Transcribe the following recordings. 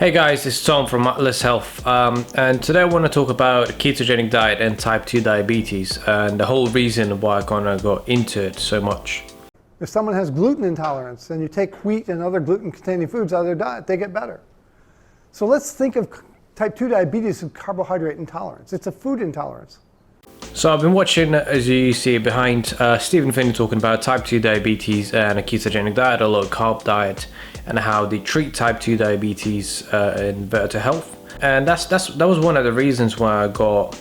Hey guys, it's Tom from Virta Health, and today I want to talk about a ketogenic diet and type 2 diabetes and the whole reason why I kind of got into it so much. If someone has gluten intolerance and you take wheat and other gluten-containing foods out of their diet, they get better. So let's think of type 2 diabetes as carbohydrate intolerance. It's a food intolerance. So I've been watching, as you see behind, Stephen Phinney talking about type 2 diabetes and a ketogenic diet, a low-carb diet, and how they treat type 2 diabetes in Virta Health. And that was one of the reasons why I got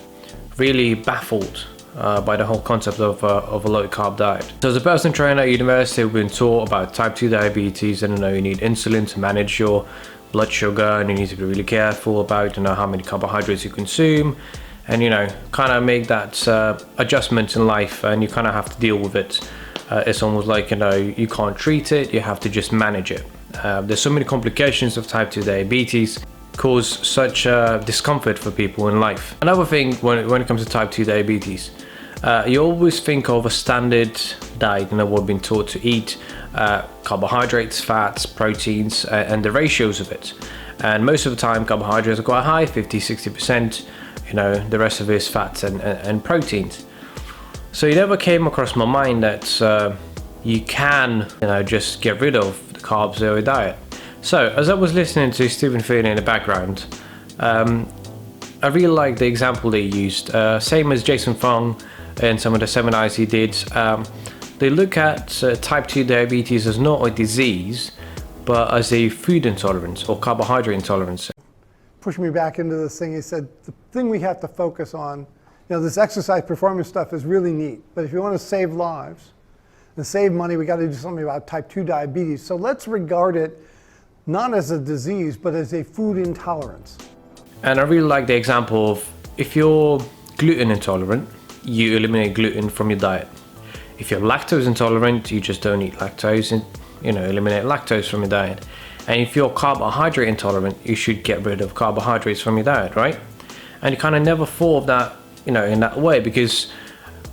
really baffled by the whole concept of a low-carb diet. So as a personal trainer at university, we've been taught about type 2 diabetes, and you need insulin to manage your blood sugar, and you need to be really careful about how many carbohydrates you consume, and kind of make that adjustment in life, and you kind of have to deal with it. It's almost like you can't treat it, you have to just manage it. There's so many complications of type 2 diabetes, cause such discomfort for people in life. Another thing when it comes to type 2 diabetes, you always think of a standard diet, what we've been taught to eat, carbohydrates, fats, proteins, and the ratios of it. And most of the time carbohydrates are quite high, 50-60%, the rest of it is fats and proteins. So it never came across my mind that you can just get rid of the carbs in your diet. So as I was listening to Stephen Phinney in the background, I really like the example they used, same as Jason Fung and some of the seminars he did. They look at type 2 diabetes as not a disease, but as a food intolerance or carbohydrate intolerance. Pushed me back into this thing. He said, the thing we have to focus on, this exercise performance stuff is really neat, but if you want to save lives and save money, we got to do something about type 2 diabetes. So let's regard it not as a disease, but as a food intolerance. And I really like the example of, if you're gluten intolerant, you eliminate gluten from your diet. If you're lactose intolerant, you just don't eat lactose and eliminate lactose from your diet. And if you're carbohydrate intolerant, you should get rid of carbohydrates from your diet, right? And you kind of never thought of that, in that way, because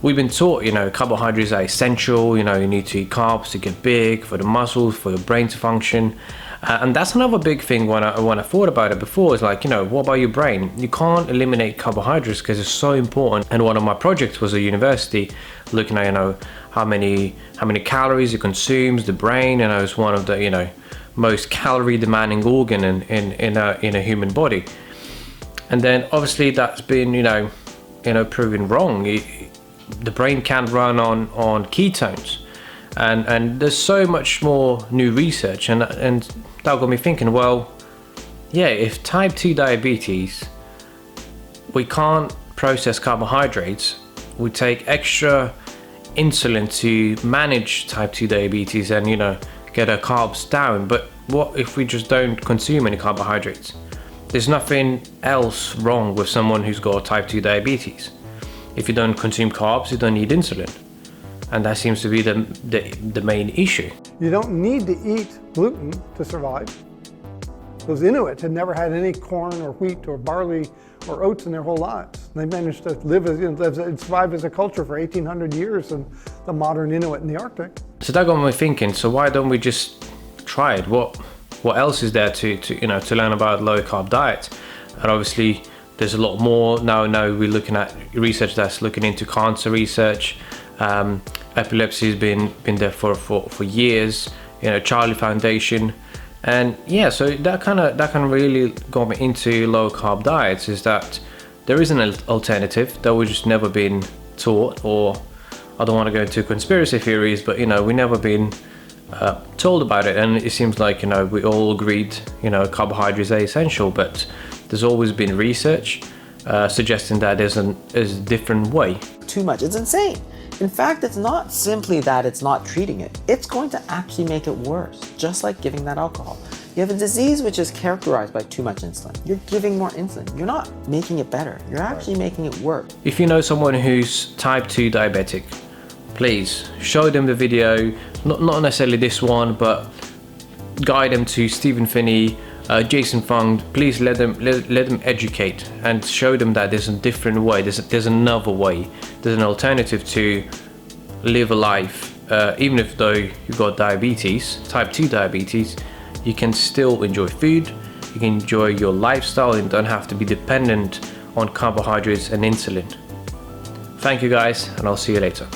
we've been taught, carbohydrates are essential, you need to eat carbs to get big, for the muscles, for your brain to function. And that's another big thing when I thought about it before, is like, what about your brain? You can't eliminate carbohydrates because it's so important. And one of my projects was at university, looking at, how many calories it consumes, the brain, it's one of the, most calorie demanding organ in a human body. And then obviously that's been, proven wrong. The brain can't run on ketones. And there's so much more new research, and that got me thinking, well, yeah, if type 2 diabetes, we can't process carbohydrates, we take extra insulin to manage type 2 diabetes and get our carbs down, but what if we just don't consume any carbohydrates? There's nothing else wrong with someone who's got type 2 diabetes. If you don't consume carbs, you don't need insulin. And that seems to be the main issue. You don't need to eat gluten to survive. Those Inuit had never had any corn or wheat or barley or oats in their whole lives. They managed to live and survive as a culture for 1,800 years in the modern Inuit in the Arctic. So that got me thinking, so why don't we just try it? What else is there to learn about low carb diet? And obviously there's a lot more now we're looking at research that's looking into cancer research. Epilepsy has been there for years, Charlie Foundation. And yeah, so that kind of really got me into low carb diets, is that there is an alternative that we've just never been taught, or I don't want to go into conspiracy theories, but we never been told about it. And it seems like we all agreed carbohydrates are essential, but there's always been research suggesting that there's a different way. Too much, it's insane. In fact, it's not simply that it's not treating it. It's going to actually make it worse, just like giving that alcohol. You have a disease which is characterized by too much insulin. You're giving more insulin. You're not making it better. You're actually making it worse. If you know someone who's type 2 diabetic, please show them the video, not necessarily this one, but guide them to Stephen Phinney, Jason Fung. Please let them educate and show them that there's a different way, there's another way, there's an alternative to live a life. Even though you've got diabetes, type 2 diabetes, you can still enjoy food, you can enjoy your lifestyle and don't have to be dependent on carbohydrates and insulin. Thank you guys, and I'll see you later.